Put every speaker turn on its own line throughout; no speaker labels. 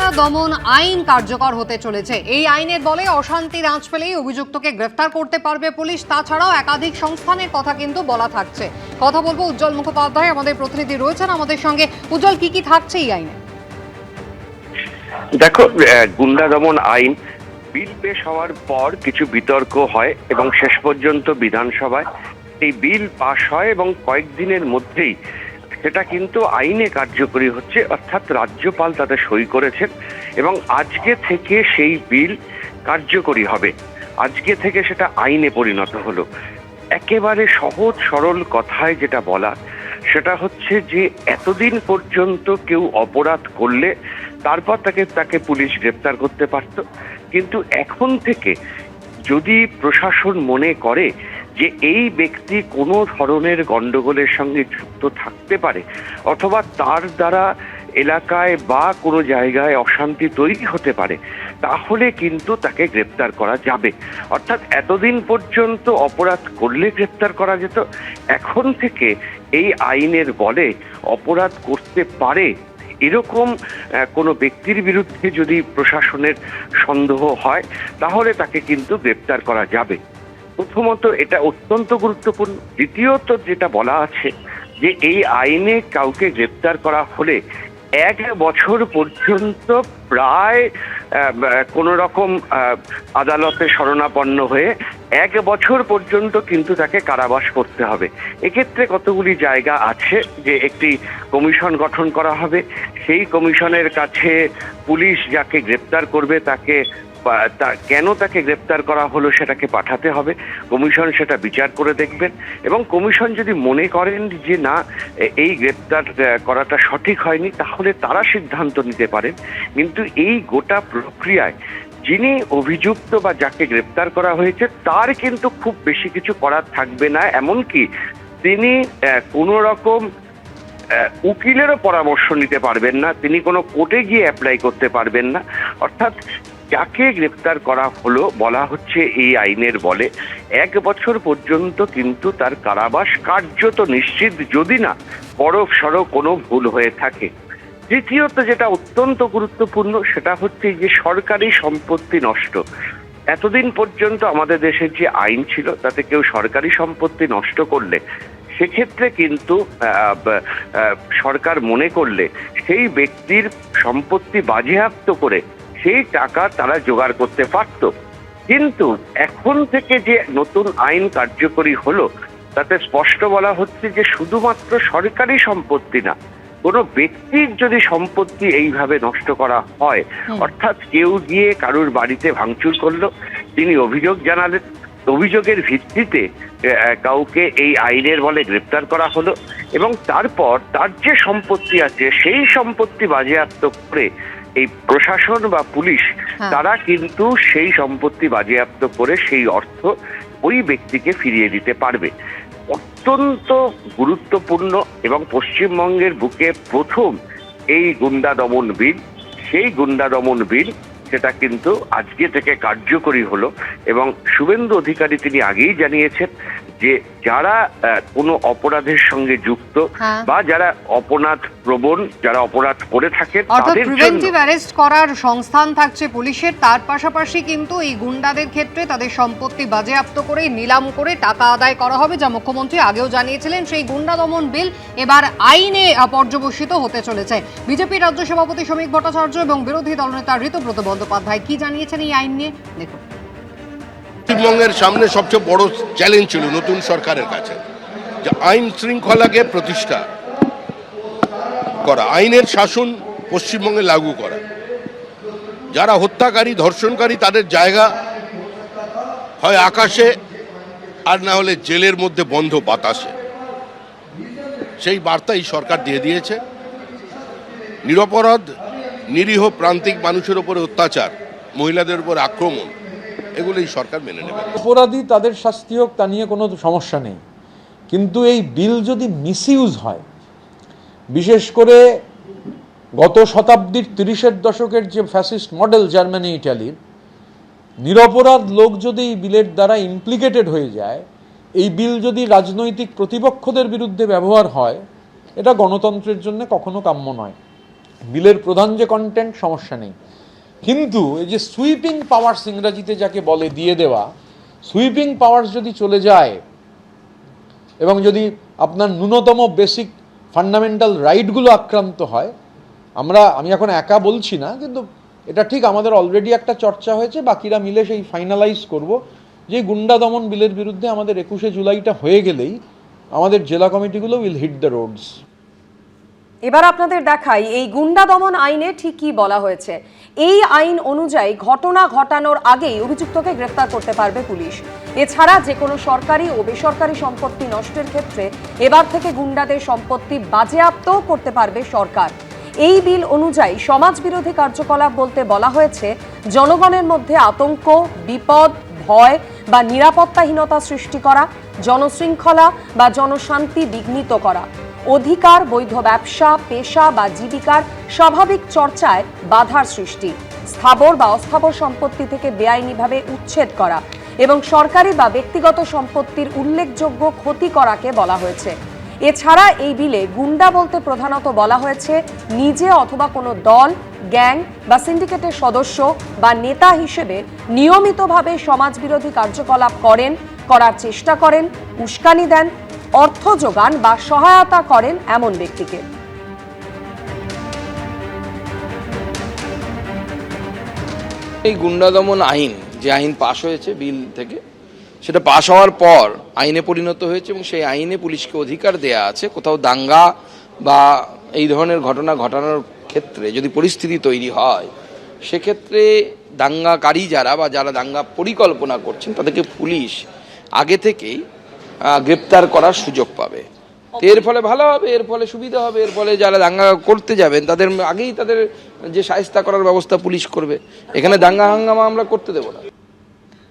গুন্ডা দমন আইন কার্যকর হতে চলেছে। এই আইনের বলে অশান্তির আঁচ পেলেই অভিযুক্তকে গ্রেফতার করতে পারবে পুলিশ। তাছাড়াও একাধিক সংস্থানের কথা কিন্তু বলা থাকছে। কথা বলবো উজ্জ্বল মুখোপাধ্যায়, আমাদের প্রতিনিধি রয়েছেন আমাদের সঙ্গে। উজ্জ্বল, কি কি থাকছে এই আইনে?
দেখো, গুন্ডা দমন আইন বিল পেশ হওয়ার পর কিছু বিতর্ক হয় এবং শেষ পর্যন্ত বিধানসভায় এই বিল পাশ হয় এবং কয়েকদিনের মধ্যেই সেটা কিন্তু আইনে কার্যকরী হচ্ছে, অর্থাৎ রাজ্যপাল তাতে সই করেছেন এবং আজকে থেকে সেই বিল কার্যকরী হবে। আজকে থেকে সেটা আইনে পরিণত হলো। একেবারে সহজ সরল কথায় যেটা বলা, সেটা হচ্ছে যে এতদিন পর্যন্ত কেউ অপরাধ করলে তারপর তাকে পুলিশ গ্রেপ্তার করতে পারত, কিন্তু এখন থেকে যদি প্রশাসন মনে করে যে এই ব্যক্তি কোনো ধরনের গন্ডগোলের সঙ্গে যুক্ত থাকতে পারে অথবা তার দ্বারা এলাকায় বা কোনো জায়গায় অশান্তি তৈরি হতে পারে, তাহলে কিন্তু তাকে গ্রেপ্তার করা যাবে। অর্থাৎ এতদিন পর্যন্ত অপরাধ করলে গ্রেপ্তার করা যেত, এখন থেকে এই আইনের বলে অপরাধ করতে পারে এরকম কোনো ব্যক্তির বিরুদ্ধে যদি প্রশাসনের সন্দেহ হয় তাহলে তাকে কিন্তু গ্রেপ্তার করা যাবে। প্রথমত এটা অত্যন্ত গুরুত্বপূর্ণ। দ্বিতীয়ত যেটা বলা আছে যে এই আইনে কাউকে গ্রেপ্তার করা হলে 1 বছর পর্যন্ত প্রায় কোন রকম আদালতে শরণাপন্ন হয়ে 1 বছর পর্যন্ত কিন্তু তাকে কারাবাস করতে হবে। এক্ষেত্রে কতগুলি জায়গা আছে যে একটি কমিশন গঠন করা হবে, সেই কমিশনের কাছে পুলিশ যাকে গ্রেপ্তার করবে তাকে কেন তাকে গ্রেপ্তার করা হলো সেটাকে পাঠাতে হবে। কমিশন সেটা বিচার করে দেখবেন এবং কমিশন যদি মনে করেন যে না, এই গ্রেপ্তার করাটা সঠিক হয়নি, তাহলে তারা সিদ্ধান্ত নিতে পারেন। কিন্তু এই গোটা প্রক্রিয়ায় যিনি অভিযুক্ত বা যাকে গ্রেপ্তার করা হয়েছে তার কিন্তু খুব বেশি কিছু করার থাকবে না। এমনকি তিনি কোনো রকম উকিলেরও পরামর্শ নিতে পারবেন না, তিনি কোনো কোর্টে গিয়ে অ্যাপ্লাই করতে পারবেন না। অর্থাৎ যাকে গ্রেপ্তার করা হলো, বলা হচ্ছে এই আইনের বলে 1 বছর পর্যন্ত কিন্তু তার কারাবাস কার্যত নিশ্চিত, যদি না বড়সড় কোনো ভুল হয়ে থাকে। তৃতীয়ত যেটা অত্যন্ত গুরুত্বপূর্ণ সেটা হচ্ছে যে সরকারি সম্পত্তি নষ্ট। এতদিন পর্যন্ত আমাদের দেশের যে আইন ছিল তাতে কেউ সরকারি সম্পত্তি নষ্ট করলে সেক্ষেত্রে কিন্তু সরকার মনে করলে সেই ব্যক্তির সম্পত্তি বাজেয়াপ্ত করে সেই টাকা তারা জোগাড় করতে পারত। কিন্তু এখন থেকে যে নতুন আইন কার্যকরী হলো তাতে স্পষ্ট বলা হচ্ছে যে শুধুমাত্র সরকারি সম্পত্তি না, কোনো ব্যক্তির যদি সম্পত্তি এইভাবে নষ্ট করা হয়, অর্থাৎ কেউ গিয়ে কারুর বাড়িতে ভাঙচুর করলো, তিনি অভিযোগ জানালেন, অভিযোগের ভিত্তিতে কাউকে এই আইনের বলে গ্রেপ্তার করা হলো এবং তারপর তার যে সম্পত্তি আছে সেই সম্পত্তি বাজেয়াপ্ত করে এই প্রশাসন বা পুলিশ তারা কিন্তু সেই সম্পত্তি বাজেয়াপ্ত করে সেই অর্থ ওই ব্যক্তিকে ফিরিয়ে দিতে পারবে। অত্যন্ত গুরুত্বপূর্ণ এবং পশ্চিমবঙ্গের বুকে প্রথম এই গুন্ডা দমন বিল, সেই গুন্ডা দমন বিল সেটা কিন্তু আজকে থেকে কার্যকরী হলো এবং শুভেন্দু অধিকারী তিনি আগেই জানিয়েছেন যে যারা কোনো অপরাধের সঙ্গে যুক্ত বা যারা অপরাধ প্রবণ, যারা অপরাধ করে থাকে
তাদের প্রিভেন্টিভ অ্যারেস্ট করার সংস্থান থাকছে পুলিশের। তার পাশাপাশি কিন্তু এই গুন্ডাদের ক্ষেত্রে তাদের সম্পত্তি বাজেয়াপ্ত করে নিলাম করে টাকা আদায় করা হবে, যা মুখ্যমন্ত্রী আগেও জানিয়েছিলেন। সেই গুন্ডা দমন বিল এবার আইনে পর্যবসিত হতে চলেছে। বিজেপি রাজ্য সভাপতি শ্রমিক ভট্টাচার্য এবং বিরোধী দলনেতা ঋতব্রত বন্দ্যোপাধ্যায় কি জানিয়েছেন এই আইন নিয়ে দেখুন।
পশ্চিমবঙ্গের সামনে সবচেয়ে বড় চ্যালেঞ্জ ছিল নতুন সরকারের কাছে যে আইন শৃঙ্খলাকে প্রতিষ্ঠা করা, আইনের শাসন পশ্চিমবঙ্গে লাগু করা। যারা হত্যাকারী, ধর্ষণকারী তাদের জায়গা হয় আকাশে আর না হলে জেলের মধ্যে বন্ধ বাতাসে। সেই বার্তা এই সরকার দিয়ে দিয়েছে। নিরপরাধ নিরীহ প্রান্তিক মানুষের উপরে অত্যাচার, মহিলাদের উপর আক্রমণ, এগুলো এই সরকার মেনে নেবে।
অপরাধী তাদের শাস্তি হোক, তা নিয়ে কোনো সমস্যা নেই, কিন্তু এই বিল যদি মিসইউজ হয়, বিশেষ করে গত শতাব্দীর 30-এর দশকের যে ফ্যাসিস্ট মডেল জার্মানি ইটালির, নিরপরাধ লোক যদি এই বিলের দ্বারা ইমপ্লিকেটেড হয়ে যায়, এই বিল যদি রাজনৈতিক প্রতিপক্ষদের বিরুদ্ধে ব্যবহার হয়, এটা গণতন্ত্রের জন্য কখনো কাম্য নয়। বিলের প্রধান যে কন্টেন্ট সমস্যা নেই, কিন্তু এই যে সুইপিং পাওয়ার্স ইংরাজিতে যাকে বলে দিয়ে দেওয়া, সুইপিং পাওয়ার্স যদি চলে যায় এবং যদি আপনার ন্যূনতম বেসিক ফান্ডামেন্টাল রাইটগুলো আক্রান্ত হয়, আমি এখন একা বলছি না, কিন্তু এটা ঠিক আমাদের অলরেডি একটা চর্চা হয়েছে, বাকিরা মিলে সেই ফাইনালাইজ করব যে গুন্ডা দমন বিলের বিরুদ্ধে আমাদের 21শে জুলাইটা হয়ে গেলেই আমাদের জেলা কমিটিগুলো উইল হিট দ্য রোডস।
এবার আপনাদের দেখাই এই গুন্ডা দমন আইনে ঠিক কি বলা হয়েছে। এই আইন অনুযায়ী ঘটনা ঘটানোর আগেই অভিযুক্তকে গ্রেফতার করতে পারবে পুলিশ। এছাড়া যে কোনো সরকারি ও বেসরকারি সম্পত্তি নষ্টের ক্ষেত্রে এবার থেকে গুন্ডাদের সম্পত্তি বাজেয়াপ্ত করতে পারবে সরকার। এই বিল অনুযায়ী সমাজ বিরোধী কার্যকলাপ বলতে বলা হয়েছে জনগণের মধ্যে আতঙ্ক, বিপদ, ভয় বা নিরাপত্তাহীনতা সৃষ্টি করা, জনশৃঙ্খলা বা জনশান্তি বিঘ্নিত করা, অধিকার, বৈধ ব্যবসা, পেশা বা জীবিকার স্বাভাবিক চর্চায় বাধার সৃষ্টি, স্থাবর বা অস্থাবর সম্পত্তি থেকে বেআইনিভাবে উচ্ছেদ করা এবং সরকারি বা ব্যক্তিগত সম্পত্তির উল্লেখযোগ্য ক্ষতি করাকে বলা হয়েছে। এছাড়া এই বিলে গুন্ডা বলতে প্রধানত বলা হয়েছে নিজে অথবা কোনো দল, গ্যাং বা সিন্ডিকেটের সদস্য বা নেতা হিসেবে নিয়মিতভাবে সমাজবিরোধী কার্যকলাপ করার চেষ্টা করেন, উস্কানি দেন, অর্থ যোগান বা সহায়তা করেন এমন ব্যক্তিকে।
এই গুন্ডা দমন আইন, যে আইন পাশ হয়েছে বিল থেকে, সেটা পাশ হওয়ার পর আইনে পরিণত হয়েছে এবং সেই আইনে পুলিশকে অধিকার দেয়া আছে কোথাও দাঙ্গা বা এই ধরনের ঘটনা ঘটানোর ক্ষেত্রে যদি পরিস্থিতি তৈরি হয়, সেক্ষেত্রে দাঙ্গাকারী যারা বা যারা দাঙ্গা পরিকল্পনা করছেন তাদেরকে পুলিশ আগে থেকেই গ্রেপ্তার করার সুযোগ পাবে। এর ফলে ভালো হবে, এর ফলে সুবিধা হবে, এর ফলে যারা দাঙ্গা করতে যাবেন তাদের আগেই তাদের যে শায়েস্তা করার ব্যবস্থা পুলিশ করবে। এখানে দাঙ্গা হাঙ্গামা আমরা করতে দেবো না।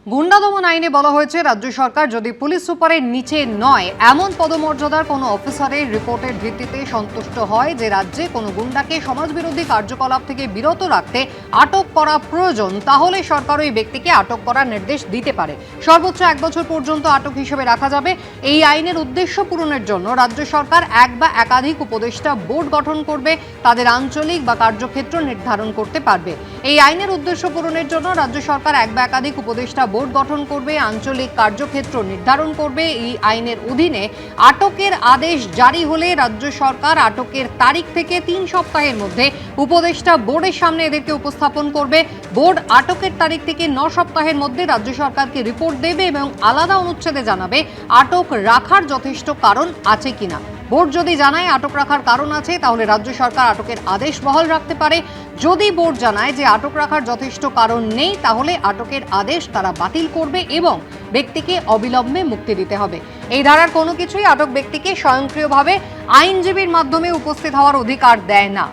গুন্ডা দমন আইনে বলা হয়েছে রাজ্য সরকার যদি পুলিশ সুপারের নিচে নয় এমন পদমর্যাদার কোনো অফিসারের রিপোর্টের ভিত্তিতে সন্তুষ্ট হয় যে রাজ্যে কোনো গুন্ডাকে সমাজবিরোধী কার্যকলাপ থেকে বিরত রাখতে আটক করা প্রয়োজন, তাহলে সরকার ওই ব্যক্তিকে আটক করার নির্দেশ দিতে পারে। সর্বোচ্চ 1 বছর পর্যন্ত আটক হিসেবে রাখা যাবে। এই আইনের উদ্দেশ্য পূরণের জন্য রাজ্য সরকার এক বা একাধিক উপদেষ্টা বোর্ড গঠন করবে, তাদের আঞ্চলিক বা কার্যক্ষেত্র নির্ধারণ করতে পারবে। এই আইনের উদ্দেশ্য পূরণের জন্য রাজ্য সরকার এক বা একাধিক উপদেষ্টা বোর্ড গঠন করবে, আঞ্চলিক কার্যক্ষেত্র নির্ধারণ করবে। এই আইনের অধীনে আটকের আদেশ জারি হলে রাজ্য সরকার আটকের তারিখ থেকে 3 সপ্তাহের মধ্যে উপদেষ্টা বোর্ডের সামনে এদেরকে উপস্থাপন করবে। বোর্ড আটকের তারিখ থেকে 9 সপ্তাহের মধ্যে রাজ্য সরকারকে রিপোর্ট দেবে এবং আলাদা অনুচ্ছেদে জানাবে আটক রাখার যথেষ্ট কারণ আছে কিনা। বোর্ড যদি জানায় আটক রাখার কারণ আছে, তাহলে রাজ্য সরকার আটকের আদেশ বহাল রাখতে পারে। যদি বোর্ড জানায় যে আটক রাখার যথেষ্ট কারণ নেই, তাহলে আটকের আদেশ তারা বাতিল করবে এবং ব্যক্তিকে অবিলম্বে মুক্তি দিতে হবে। এই ধারার কোনো কিছুই আটক ব্যক্তিকে স্বয়ংক্রিয়ভাবে আইনজীবীর মাধ্যমে উপস্থিত হওয়ার অধিকার দেয় না।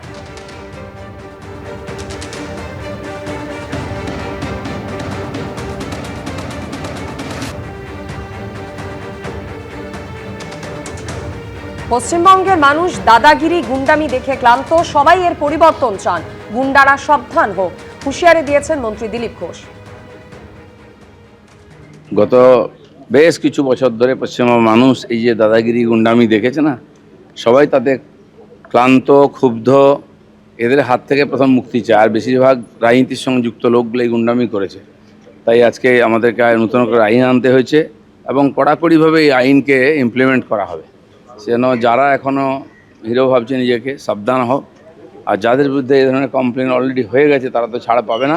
পশ্চিমবঙ্গের মানুষ দাদাগিরি, গুন্ডামি দেখে ক্লান্ত, সবাই এর পরিবর্তন চান। গুন্ডারা সাবধান হোক, হুঁশিয়ারি দিয়েছেন মন্ত্রী দিলীপ ঘোষ।
গত বেশ কিছু বছর ধরে পশ্চিমবঙ্গের মানুষ এই যে দাদাগিরি, গুন্ডামি দেখেছে না, সবাই তাতে ক্লান্ত, ক্ষুব্ধ। এদের হাত থেকে প্রথম মুক্তি চায়। আর বেশিরভাগ রাজনীতির সঙ্গে যুক্ত লোকগুলো এই গুন্ডামি করেছে। তাই আজকে আমাদেরকে নতুন করে আইন আনতে হয়েছে এবং কড়াকড়িভাবে এই আইনকে ইমপ্লিমেন্ট করা হবে। যেন যারা এখনও হিরো ভাবছে নিজেকে, সাবধান হোক। আর যাদের বিরুদ্ধে এই ধরনের কমপ্লেন অলরেডি হয়ে গেছে তারা তো ছাড়া পাবে না।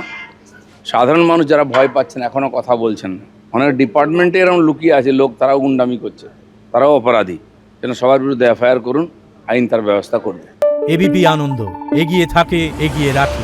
সাধারণ মানুষ যারা ভয় পাচ্ছেন, এখনও কথা বলছেন না, অনেক ডিপার্টমেন্টে এরকম লুকিয়ে আছে লোক, তারাও গুন্ডামি করছে, তারাও অপরাধী। যেন সবার বিরুদ্ধে এফআইআর করুন, আইন তার ব্যবস্থা করবে।
এবিপি আনন্দ, এগিয়ে থাকে, এগিয়ে রাখে।